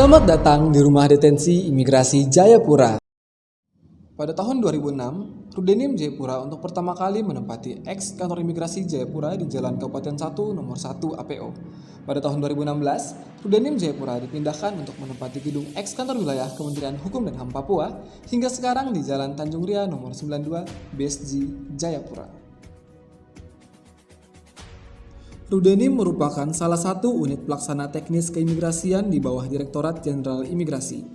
Selamat datang di Rumah Detensi Imigrasi Jayapura. Pada tahun 2006, Rudenim Jayapura untuk pertama kali menempati eks kantor imigrasi Jayapura di Jalan Kabupaten 1 nomor 1 APO. Pada tahun 2016, Rudenim Jayapura dipindahkan untuk menempati gedung eks kantor wilayah Kementerian Hukum dan HAM Papua hingga sekarang di Jalan Tanjung Ria nomor 92 BSG Jayapura. Rudenim merupakan salah satu unit pelaksana teknis keimigrasian di bawah Direktorat Jenderal Imigrasi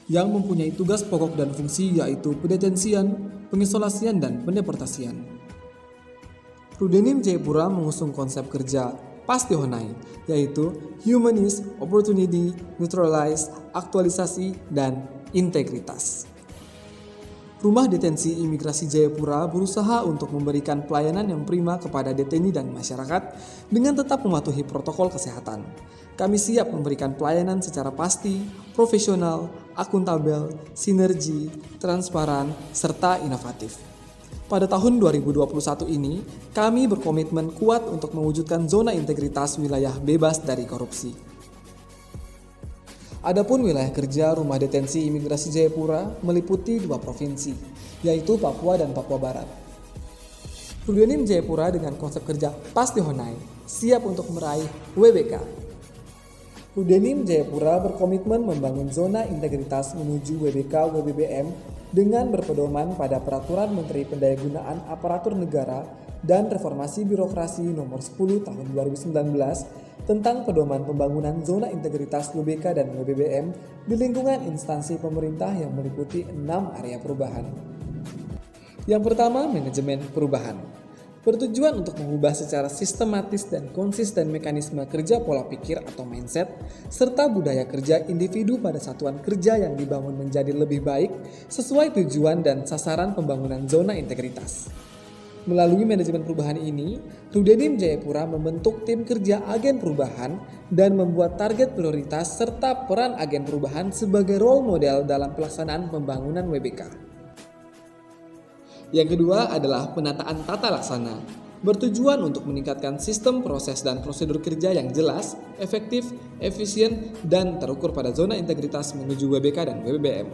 yang mempunyai tugas pokok dan fungsi yaitu pendetensian, pengisolasian, dan pendeportasian. Rudenim Jayapura mengusung konsep kerja Pasti Honai, yaitu Humanist, Opportunity, Neutralize, Aktualisasi, dan Integritas. Rumah Detensi Imigrasi Jayapura berusaha untuk memberikan pelayanan yang prima kepada deteni dan masyarakat dengan tetap mematuhi protokol kesehatan. Kami siap memberikan pelayanan secara pasti, profesional, akuntabel, sinergi, transparan, serta inovatif. Pada tahun 2021 ini, kami berkomitmen kuat untuk mewujudkan zona integritas wilayah bebas dari korupsi. Adapun wilayah kerja Rumah Detensi Imigrasi Jayapura meliputi 2 provinsi, yaitu Papua dan Papua Barat. Rudenim Jayapura dengan konsep kerja Pasti Honai siap untuk meraih WBK. Rudenim Jayapura berkomitmen membangun zona integritas menuju WBK WBBM dengan berpedoman pada Peraturan Menteri Pendayagunaan Aparatur Negara dan Reformasi Birokrasi Nomor 10 Tahun 2019 tentang pedoman pembangunan zona integritas WBK dan WBBM di lingkungan instansi pemerintah yang meliputi 6 area perubahan. Yang pertama, manajemen perubahan. Bertujuan untuk mengubah secara sistematis dan konsisten mekanisme kerja pola pikir atau mindset, serta budaya kerja individu pada satuan kerja yang dibangun menjadi lebih baik sesuai tujuan dan sasaran pembangunan zona integritas. Melalui manajemen perubahan ini, Rudenim Jayapura membentuk tim kerja agen perubahan dan membuat target prioritas serta peran agen perubahan sebagai role model dalam pelaksanaan pembangunan WBK. Yang kedua adalah penataan tata laksana, bertujuan untuk meningkatkan sistem proses dan prosedur kerja yang jelas, efektif, efisien, dan terukur pada zona integritas menuju WBK dan WBBM.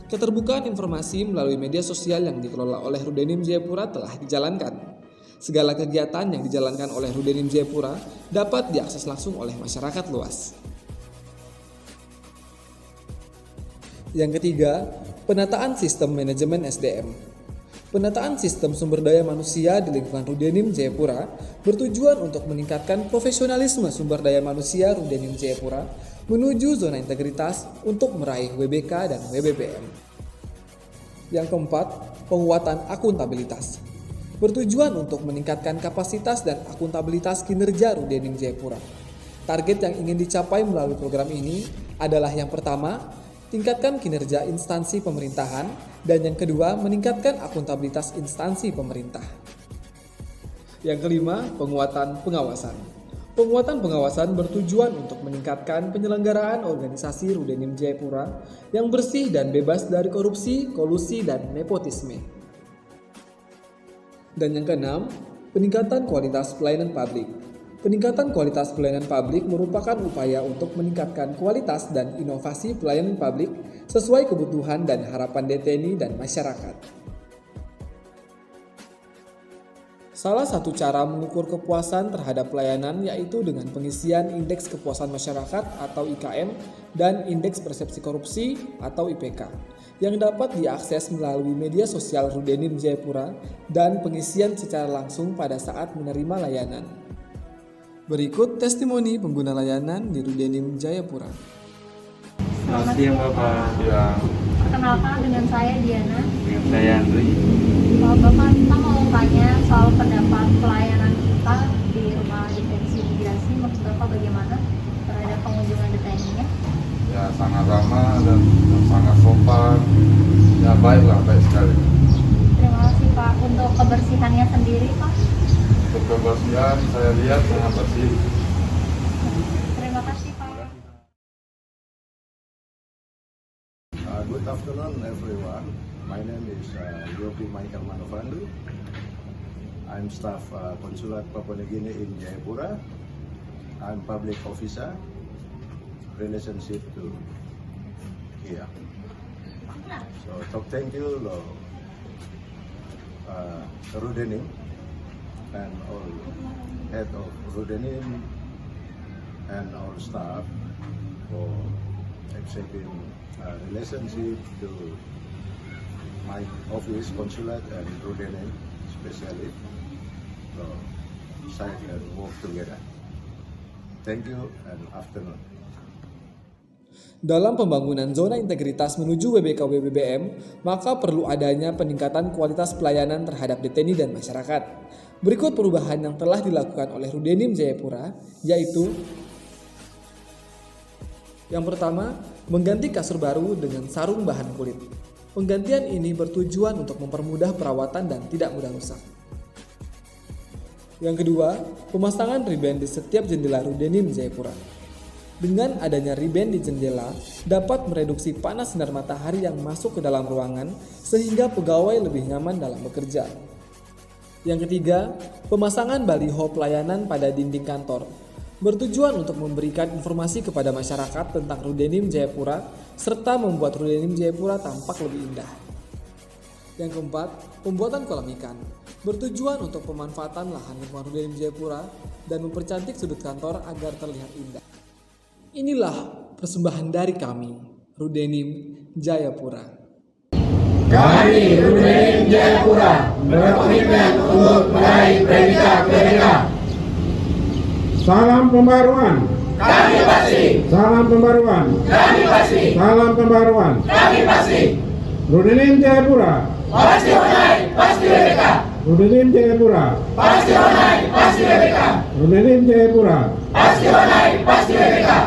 Keterbukaan informasi melalui media sosial yang dikelola oleh Rudenim Jayapura telah dijalankan. Segala kegiatan yang dijalankan oleh Rudenim Jayapura dapat diakses langsung oleh masyarakat luas. Yang ketiga, penataan sistem manajemen SDM. Penataan sistem sumber daya manusia di lingkungan Rudenim Jayapura bertujuan untuk meningkatkan profesionalisme sumber daya manusia Rudenim Jayapura menuju zona integritas untuk meraih WBK dan WBBM. Yang keempat, penguatan akuntabilitas. Bertujuan untuk meningkatkan kapasitas dan akuntabilitas kinerja Rudenim Jayapura. Target yang ingin dicapai melalui program ini adalah yang pertama, tingkatkan kinerja instansi pemerintahan, dan yang kedua, meningkatkan akuntabilitas instansi pemerintah. Yang kelima, penguatan pengawasan. Penguatan pengawasan bertujuan untuk meningkatkan penyelenggaraan organisasi Rudenim Jayapura yang bersih dan bebas dari korupsi, kolusi, dan nepotisme. Dan yang keenam, peningkatan kualitas pelayanan publik. Peningkatan kualitas pelayanan publik merupakan upaya untuk meningkatkan kualitas dan inovasi pelayanan publik sesuai kebutuhan dan harapan deteni dan masyarakat. Salah satu cara mengukur kepuasan terhadap pelayanan yaitu dengan pengisian Indeks Kepuasan Masyarakat atau IKM dan Indeks Persepsi Korupsi atau IPK yang dapat diakses melalui media sosial Rudenim Jayapura dan pengisian secara langsung pada saat menerima layanan. Berikut testimoni pengguna layanan di Rudenim Jayapura. Selamat siang Bapak. Ya. Perkenalkan dengan saya Diana. Dengan saya Andri. Bapak, kita mau tanya soal pendapat pelayanan kita di Rumah Detensi Imigrasi. Menurut Bapak bagaimana terhadap pengunjungan deteninya? Ya sangat ramah dan sangat sopan. Ya baiklah, baik sekali. Terima kasih Pak. Untuk kebersihannya sendiri Pak? Untuk kebersihan saya lihat sangat bersih. Terima kasih Pak. Good afternoon, everyone. My name is Yopi Michael Manovandu. I'm staff Consulat Papua New Guinea in Jayapura. I'm public officer, relationship to here. So top thank you Rudenim and all head of Rudenim and our staff for accepting relationship to my office, consulate and Rudenim especially. So side and work together. Thank you and afternoon. Dalam pembangunan zona integritas menuju WBKW BBM, maka perlu adanya peningkatan kualitas pelayanan terhadap deteni dan masyarakat. Berikut perubahan yang telah dilakukan oleh Rudenim Jayapura, yaitu yang pertama, mengganti kasur baru dengan sarung bahan kulit. Penggantian ini bertujuan untuk mempermudah perawatan dan tidak mudah rusak. Yang kedua, pemasangan riben di setiap jendela Rudenim Jayapura. Dengan adanya riben di jendela, dapat mereduksi panas sinar matahari yang masuk ke dalam ruangan sehingga pegawai lebih nyaman dalam bekerja. Yang ketiga, pemasangan baliho pelayanan pada dinding kantor bertujuan untuk memberikan informasi kepada masyarakat tentang Rudenim Jayapura serta membuat Rudenim Jayapura tampak lebih indah. Yang keempat, pembuatan kolam ikan bertujuan untuk pemanfaatan lahan lingkungan Rudenim Jayapura dan mempercantik sudut kantor agar terlihat indah. Inilah persembahan dari kami, Rudenim Jayapura. Kami Rudenim Jayapura berkomitmen untuk meraih predikat merdeka. Salam pembaruan. Kami pasti. Salam pembaruan. Kami pasti. Salam pembaruan. Kami pasti. Rudenim Jayapura. Pasti online, pasti merdeka. Rudenim Jayapura. Pasti online, pasti merdeka. Rudenim Jayapura. Pasti online, pasti merdeka.